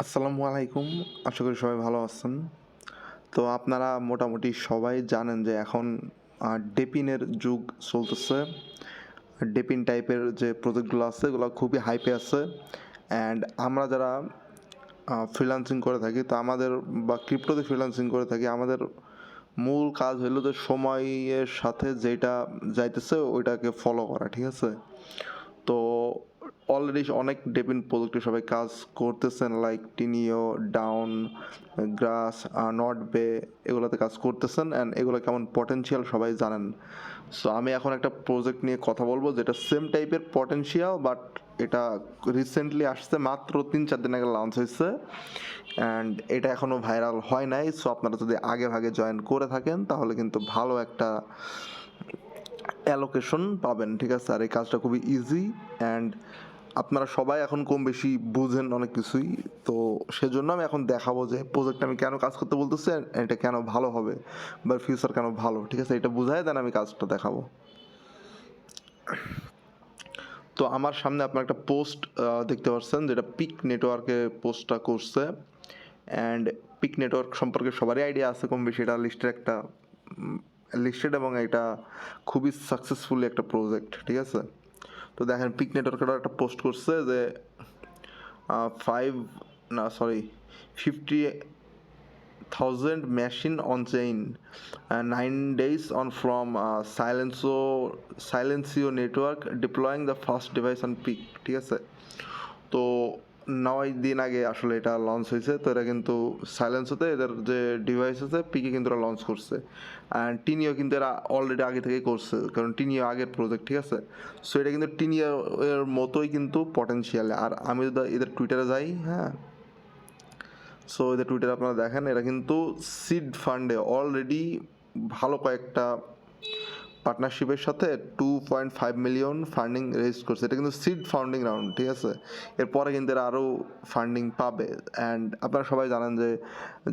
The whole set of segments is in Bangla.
আসসালামু আলাইকুম। আশা করি সবাই ভালো আছেন। তো আপনারা মোটামুটি সবাই জানেন যে এখন ডেপিনের যুগ চলতেছে। ডেপিন টাইপের যে প্রজেক্টগুলো আছে এগুলো খুবই হাইপে আছে। অ্যান্ড আমরা যারা ফ্রিল্যান্সিং করে থাকি তো আমাদের বা ক্রিপ্টোতে ফ্রিল্যান্সিং করে থাকি আমাদের মূল কাজ হলো যে সময়ের সাথে যেটা যাইতেছে ওইটাকে ফলো করা, ঠিক আছে? তো অলরেডি অনেক ডেপিন প্রজেক্টে সবাই কাজ করতেছেন, লাইক টিনিও, ডাউন, গ্রাস, নট বে, এগুলোতে কাজ করতেছেন অ্যান্ড এগুলো কেমন পটেনশিয়াল সবাই জানেন। সো আমি এখন একটা প্রজেক্ট নিয়ে কথা বলবো যেটা সেম টাইপের পটেনশিয়াল, বাট এটা রিসেন্টলি আসছে, মাত্র 3-4 দিন আগে লঞ্চ হয়েছে অ্যান্ড এটা এখনও ভাইরাল হয় নাই। সো আপনারা যদি আগে ভাগে জয়েন করে থাকেন তাহলে কিন্তু ভালো একটা অ্যালোকেশন পাবেন, ঠিক আছে? আর এই কাজটা খুবই ইজি অ্যান্ড আপনারা সবাই এখন কম বেশি বুঝেন অনেক কিছুই। তো সেজন্য আমি এখন দেখাবো যে প্রজেক্টটা আমি কেন কাজ করতে বলতেছি, এটা কেন ভালো হবে বা ফিউচার কেন ভালো, ঠিক আছে? এটা বুঝাই দেন আমি কাজটা দেখাবো। তো আমার সামনে আপনার একটা পোস্ট দেখতে পাচ্ছেন যেটা পিক নেটওয়ার্কে পোস্টটা করছে অ্যান্ড পিক নেটওয়ার্ক সম্পর্কে সবারই আইডিয়া আছে কম বেশি। এটা লিস্টেড এবং এটা খুবই সাকসেসফুলি একটা প্রজেক্ট, ঠিক আছে? তো দেখেন পিক নেটওয়ার্কের একটা পোস্ট করছে যে 50,000 machine on chain, 9 days on from Silencio network deploying the first device on peak, ঠিক আছে? তো 9 দিন আগে আসলে এটা লঞ্চ হয়েছে। তো এটা কিন্তু সাইলেন্সোতে এদের যে ডিভাইস আছে পিকে কিন্তু এরা লঞ্চ করছে অ্যান্ড টিনিও কিন্তু এরা অলরেডি আগে থেকে করছে, কারণ টিনিও আগের প্রজেক্ট, ঠিক আছে? সো এটা কিন্তু টিনিও এর মতোই কিন্তু পটেনশিয়াল। আর আমি যদি এদের টুইটারে যাই, হ্যাঁ, সো এদের টুইটারে আপনারা দেখেন এরা কিন্তু সিড ফান্ডে অলরেডি ভালো কয়েকটা পার্টনারশিপের সাথে 2.5 মিলিয়ন ফান্ডিং রেজ করছে। এটা কিন্তু সিড ফান্ডিং রাউন্ড, ঠিক আছে? এরপরে কিন্তু এরা আরও ফান্ডিং পাবে অ্যান্ড আপনারা সবাই জানেন যে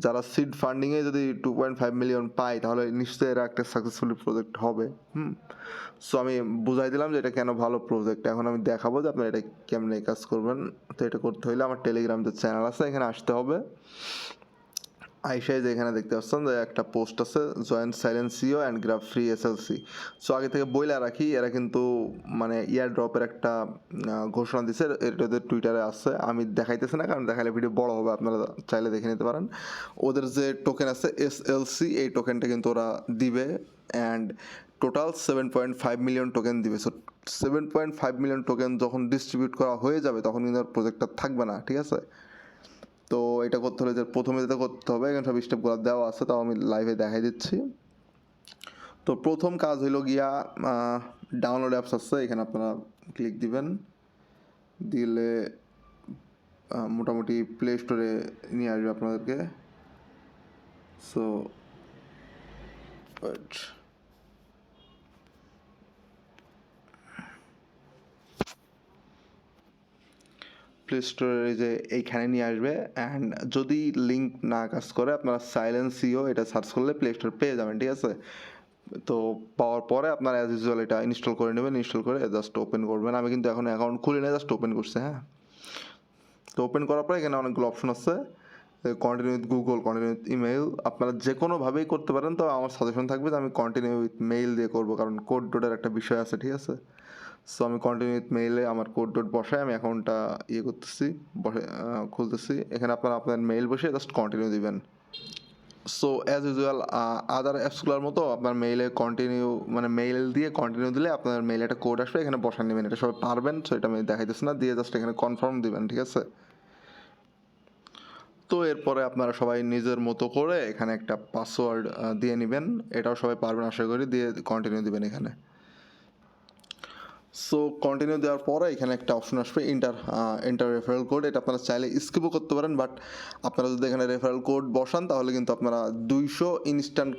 যারা সিড ফান্ডিংয়ে যদি 2.5 মিলিয়ন পায় তাহলে নিশ্চয়ই এরা একটা সাকসেসফুল প্রজেক্ট হবে। সো আমি বুঝাই দিলাম যে এটা কেন ভালো প্রজেক্ট। এখন আমি দেখাবো যে আপনারা এটা কেমনে কাজ করবেন। তো এটা করতে হলে আমার টেলিগ্রাম যে চ্যানেল আছে এখানে আসতে হবে। আইসাই যে এখানে দেখতে পাচ্ছেন যে একটা পোস্ট আছে, জয়েন্ট সাইলেন্সিও and graph free SLC. So আগে থেকে বইলা রাখি, এরা কিন্তু মানে ইয়ার ড্রপের একটা ঘোষণা দিছে, এটা ওদের টুইটারে আছে। আমি দেখাইতেছি না কারণ দেখালে ভিডিও বড় হবে, আপনারা চাইলে দেখে নিতে পারেন। ওদের যে টোকেন আছে এসএলসি, এই টোকেনটা কিন্তু ওরা দিবে অ্যান্ড টোটাল 7.5 মিলিয়ন টোকেন দিবে। সো 7.5 মিলিয়ন টোকেন যখন ডিস্ট্রিবিউট করা হয়ে যাবে তখন কিন্তু আর প্রজেক্টটা থাকবে না, ঠিক আছে? তো এটা করতে হলে যে প্রথমে যেটা করতে হবে, এখানে সব স্টেপগুলো দেওয়া আছে, তাও আমি লাইভে দেখাই দিচ্ছি। তো প্রথম কাজ হইল গিয়া ডাউনলোড অ্যাপস আছে, এখানে আপনারা ক্লিক দিবেন, দিলে মোটামুটি প্লে স্টোরে নিয়ে আসবে আপনাদেরকে। সো প্লে স্টোরে যে এইখানে নিয়ে আসবে অ্যান্ড যদি লিঙ্ক না কাজ করে আপনারা সাইলেন্সিও এটা সার্চ করলে প্লে স্টোর পেয়ে যাবেন, ঠিক আছে? তো পাওয়ার পরে আপনার অ্যাজ ইউজুয়াল এটা ইনস্টল করে নেবেন, ইনস্টল করে জাস্ট ওপেন করবেন। আমি কিন্তু এখন অ্যাকাউন্ট খুলি না, জাস্ট ওপেন করছে, হ্যাঁ। তো ওপেন করার পরে এখানে অনেকগুলো অপশন আছে, continue with Google, continue with email, আপনারা যে কোনোভাবেই করতে পারেন। তো আমার সাজেশন থাকবে যে আমি কন্টিনিউ উইথ মেইল দিয়ে করবো, কারণ কোড ডোডের একটা বিষয় আছে, ঠিক আছে? সো আমি কন্টিনিউ উইথ মেইলে আমার কোড ডোড বসায় আমি অ্যাকাউন্টটা করতেছি, খুলতেছি। এখানে আপনারা আপনার মেইল বসে জাস্ট কন্টিনিউ দিবেন। সো অ্যাজ ইউজুয়াল আদার অ্যাপসগুলোর মতো আপনার মেইলে কন্টিনিউ, মানে মেইল দিয়ে কন্টিনিউ দিলে আপনার মেইলে একটা কোড আসবে, এখানে বসান নেবেন। এটা সবাই পারবেন, সো এটা আমি দেখাইতেছি না, দিয়ে জাস্ট এখানে কনফার্ম দিবেন, ঠিক আছে? তো এরপরে আপনারা সবাই নিজের মতো করে এখানে একটা পাসওয়ার্ড দিয়ে নেবেন, এটাও সবাই পারবেন আশা করি, দিয়ে কন্টিনিউ দিবেন এখানে। সো কন্টিনিউ দেওয়ার পরে এখানে একটা অপশন আসবে এন্টার রেফারেল কোড। এটা আপনারা চাইলে স্কিপও করতে পারেন, বাট আপনারা যদি এখানে রেফারেল কোড বসান তাহলে কিন্তু আপনারা 200 ইনস্ট্যান্ট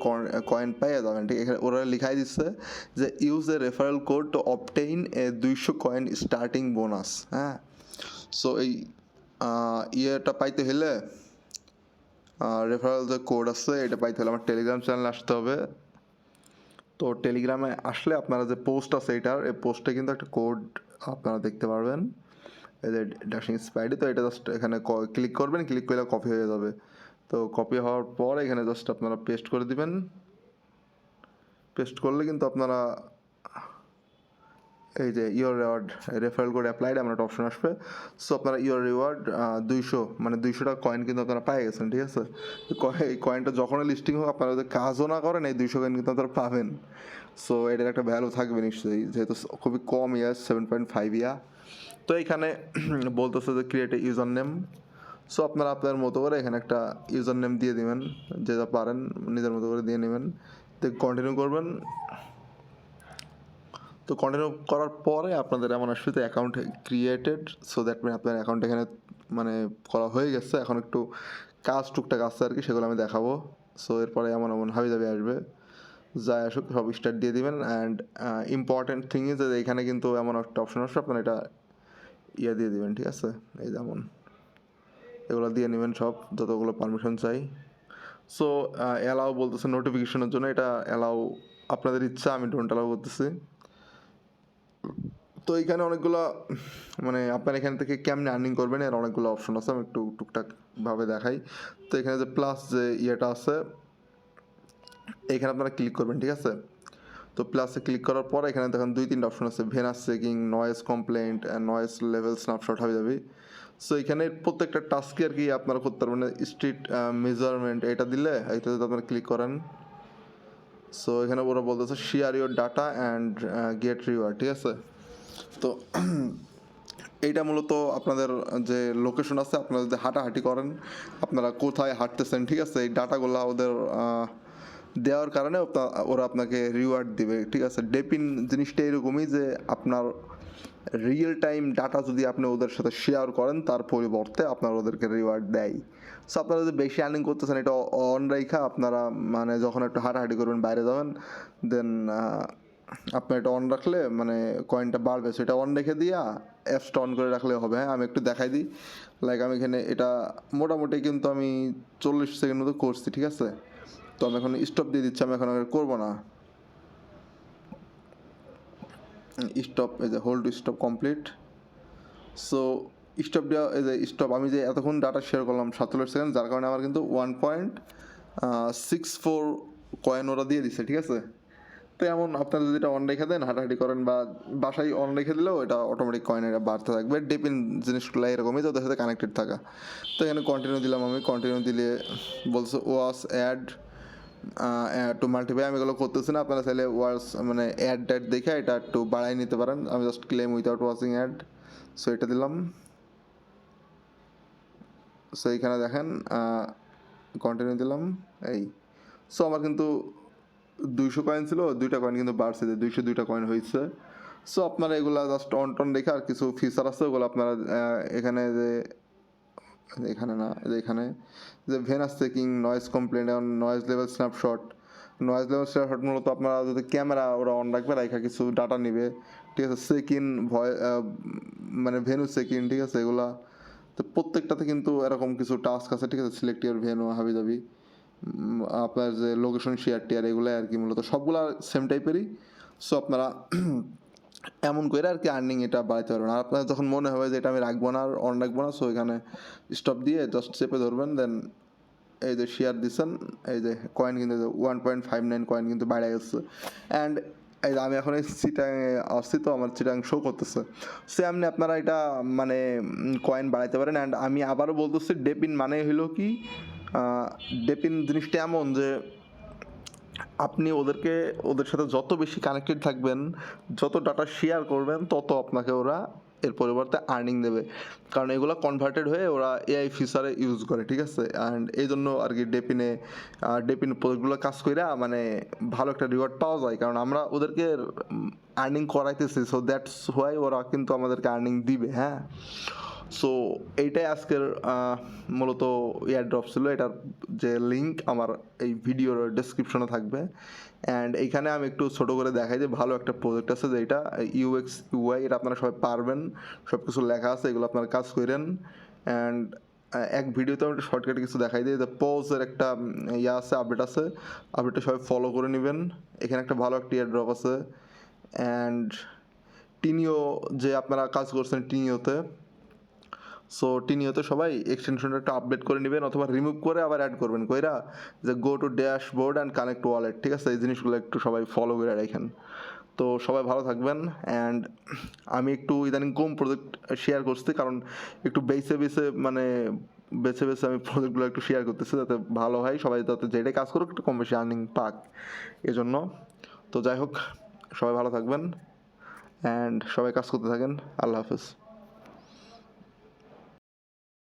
কয়েন পেয়ে যাবেন, ঠিক? এখানে ওরা লিখাই দিচ্ছে যে use a referral code two obtain A 200 coin starting bonus, হ্যাঁ। সো এই ইয়েটা পাইতে হলে রেফারেল যে কোড আছে এটা পাইতে হলে আমার টেলিগ্রাম চ্যানেলে আসতে হবে। তো টেলিগ্রামে আসলে আপনারা যে পোস্ট আছে এটার, এই পোস্টে কিন্তু একটা কোড আপনারা দেখতে পারবেন এই যে ড্যাশিং স্পাইডি, তো এটা জাস্ট এখানে ক্লিক করবেন, ক্লিক করলে কপি হয়ে যাবে। তো কপি হওয়ার পর এখানে জাস্ট আপনারা পেস্ট করে দিবেন। পেস্ট করলে কিন্তু আপনারা এই যে your reward referral code applied এমন একটা অপশন আসবে। সো আপনারা ইওর রিওয়ার্ড 200 মানে 200 টাকা কয়েন কিন্তু আপনারা পেয়ে গেছেন, ঠিক আছে। এই কয়েনটা যখনই লিস্টিং হোক আপনারা যদি কাজও না করেন এই 200 কয়েন কিন্তু আপনারা পাবেন। সো এটার একটা ভ্যালু থাকবে নিশ্চয়ই, যেহেতু খুবই কম 7.5 তো এইখানে বলতেছে যে create a user name. So আপনারা আপনার মতো করে এখানে একটা ইউজার নেম দিয়ে দিবেন, যেটা পারেন নিজের মতো করে দিয়ে নেবেন। তো কন্টিনিউ করবেন। তো কন্টিনিউ করার পরে আপনাদের এমন আসবে যে account created. So that mean আপনার অ্যাকাউন্ট এখানে মানে করা হয়ে গেছে। এখন একটু কাজ টুকটাক আসছে আর কি, সেগুলো আমি দেখাবো। সো এরপরে এমন এমন হাবি জাবি আসবে, যাই আসুক সব স্টার্ট দিয়ে দিবেন। অ্যান্ড ইম্পর্টেন্ট থিং ইজ যে এখানে কিন্তু এমন একটা অপশন আসবে, আপনারা এটা দিয়ে দিবেন, ঠিক আছে। এই যেমন এগুলো দিয়ে নেবেন সব, যতগুলো পারমিশন চাই। সো অ্যালাউ বলতেছে নোটিফিকেশনের জন্য, এটা অ্যালাউ আপনাদের ইচ্ছা, আমি ডোন্ট অ্যালাউ করতেছি। তো এইখানে অনেকগুলো মানে আপনার এখান থেকে কেমনে আর্নিং করবেন এর অনেকগুলো অপশন আছে, আমি একটু টুকটাকভাবে দেখাই। তো এখানে যে প্লাস যে ইয়েটা আছে এখানে আপনারা ক্লিক করবেন, ঠিক আছে। তো প্লাসে ক্লিক করার পর এখানে দেখেন 2-3টা অপশন আছে, venus checking, noise complaint and noise level snapshot হয়ে যাবে। সো এখানে প্রত্যেকটা টাস্কে আর কি আপনারা করতে পারবেন। স্ট্রিট মেজারমেন্ট এটা দিলে এইটা যদি আপনারা ক্লিক করেন, সো এখানে ওরা বলতেছে share your data and get reward, ঠিক আছে। তো এইটা মূলত আপনাদের যে লোকেশন আছে, আপনারা যদি হাঁটাহাঁটি করেন আপনারা কোথায় হাঁটতেছেন, ঠিক আছে, এই ডাটাগুলো ওদের দেওয়ার কারণে ওরা আপনাকে রিওয়ার্ড দিবে, ঠিক আছে। ডেপিন জিনিসটা এরকমই যে আপনার রিয়েল টাইম ডাটা যদি আপনি ওদের সাথে শেয়ার করেন তার পরিবর্তে আপনার ওদেরকে রিওয়ার্ড দেয়। সো আপনারা যদি বেশি আর্নিং করতেছেন এটা অন রেখা আপনারা মানে যখন একটু হাঁটাহাঁটি করবেন বাইরে যাবেন, দেন আপনার এটা অন রাখলে মানে কয়েনটা বাড়বে। সেটা অন রেখে দিয়া অ্যাপসটা অন করে রাখলে হবে। হ্যাঁ, আমি একটু দেখাই দিই। লাইক আমি এখানে এটা মোটামুটি কিন্তু আমি 40 সেকেন্ড মতো করছি, ঠিক আছে। তো আমি এখন স্টপ দিয়ে দিচ্ছি, আমি এখন আর করবো না। স্টপ, এই যে hold to stop complete. So stop দেওয়া, এই যে স্টপ, আমি যে এতক্ষণ ডাটা শেয়ার করলাম 47 সেকেন্ড, যার কারণে আমার কিন্তু 1.64 কয়েন ওরা দিয়ে দিচ্ছে, ঠিক আছে। তো এমন আপনারা যদি এটা অন রেখে দেন, হাঁটাহাঁটি করেন বা বাসায় অন রেখে দিলেও এটা অটোমেটিক কয়েন এটা বাড়তে থাকবে। ডিপিন জিনিসগুলো এরকমই ওদের সাথে কানেক্টেড থাকা। তো এখানে কন্টিনিউ দিলাম, আমি কন্টিনিউ দিলে বলছে ওয়াস অ্যাড টু মাল্টিপ্লাই, আমি এগুলো করতেছি না। আপনারা চাইলে ওয়ার্স মানে অ্যাড ট্যাড দেখে এটা একটু বাড়াই নিতে পারেন। আমি just claim without watching ad, so এটা দিলাম। সো এইখানে দেখেন কন্টিনিউ দিলাম। এই সো আমার কিন্তু 200 কয়েন ছিল, 2টা কয়েন কিন্তু বাড়ছে, 202টা কয়েন হয়েছে। সো আপনারা এগুলা জাস্ট অন টন রেখে আর কিছু ফিচার আছে ওগুলো আপনারা এখানে যে এখানে না যে এখানে যে ভেনাস চেকিং, নয়েজ কমপ্লেন্ট এবং noise level snapshot. Noise level snapshot মূলত আপনারা যদি ক্যামেরা ওরা অন রাখবে, রাখা কিছু ডাটা নিবে, ঠিক আছে। চেকিং মানে ভেনু চেকিং, ঠিক আছে, এগুলা। তো প্রত্যেকটাতে কিন্তু এরকম কিছু টাস্ক আছে, ঠিক আছে। সিলেক্ট ইউর ভেনু হাবি যাবি, আপনার যে লোকেশন শেয়ার টিয়ার এগুলো আর কি, মূলত সবগুলা সেম টাইপেরই। সো আপনারা এমন করে আর কি আর্নিং এটা বাড়াইতে পারবেন। আর আপনার যখন মনে হবে যে এটা আমি রাখবো না আর অন রাখবো না, সো এখানে স্টপ দিয়ে জাস্ট চেপে ধরবেন। দেন এই যে শেয়ার দিচ্ছেন, এই যে কয়েন কিন্তু 1.59 কয়েন কিন্তু বাইরে গেছে। অ্যান্ড এই যে আমি এখন এই চিটাংয়ে আসছি, তো আমার চিটাং শো করতেছে। সো এমনি আপনারা এটা মানে কয়েন বাড়াইতে পারেন। অ্যান্ড আমি আবারও বলতেছি, ডেপিন মানে হইলো কি, ডেপিন জিনিসটা এমন যে আপনি ওদের সাথে যত বেশি কানেক্টেড থাকবেন, যত ডাটা শেয়ার করবেন, তত আপনাকে ওরা এর পরিবর্তে আর্নিং দেবে। কারণ এগুলো কনভার্টেড হয়ে ওরা এআই ফিচারে ইউজ করে, ঠিক আছে। অ্যান্ড এই জন্য আর কি ডেপিন প্রোজেক্টগুলো কাজ কইরা মানে ভালো একটা রিওয়ার্ড পাওয়া যায়, কারণ আমরা ওদেরকে আর্নিং করাইতেছি। সো দ্যাটস হোয়াই ওরা কিন্তু আমাদেরকে আর্নিং দিবে। হ্যাঁ, সো এইটাই আজকের মূলত এয়ারড্রপ ছিল। এটার যে লিঙ্ক আমার এই ভিডিওর ডেসক্রিপশনে থাকবে। অ্যান্ড এইখানে আমি একটু ছোটো করে দেখাই যে ভালো একটা প্রজেক্ট আছে, যেটা ইউএক্স ইউআই, এটা আপনারা সবাই পারবেন, সব কিছু লেখা আছে, এগুলো আপনারা কাজ করেন। অ্যান্ড এক ভিডিওতে আমি একটা শর্টকাটে কিছু দেখাই দিই যে পজের একটা ইয়ে আছে, আপডেট আছে, আপডেটটা সবাই ফলো করে নেবেন। এখানে একটা ভালো একটা এয়ারড্রপ আছে। অ্যান্ড টিনিও যে আপনারা কাজ করছেন টিনিওতে, সো টিনিওতে সবাই এক্সটেনশনটা একটু আপডেট করে নেবেন অথবা রিমুভ করে আবার অ্যাড করবেন কইরা যে go to dashboard and connect wallet, ঠিক আছে? এই জিনিসগুলো একটু সবাই ফলো করে রাখেন। তো সবাই ভালো থাকবেন। অ্যান্ড আমি একটু ইদানিং কম প্রজেক্ট শেয়ার করছি, কারণ একটু বেছে বেছে আমি প্রজেক্টগুলো একটু শেয়ার করতেছি যাতে ভালো হয়, সবাই যাতে যেটাই কাজ করুক একটু কম বেশি আর্নিং পাক এজন্য। তো যাই হোক, সবাই ভালো থাকবেন অ্যান্ড সবাই কাজ করতে থাকেন। আল্লাহ হাফেজ।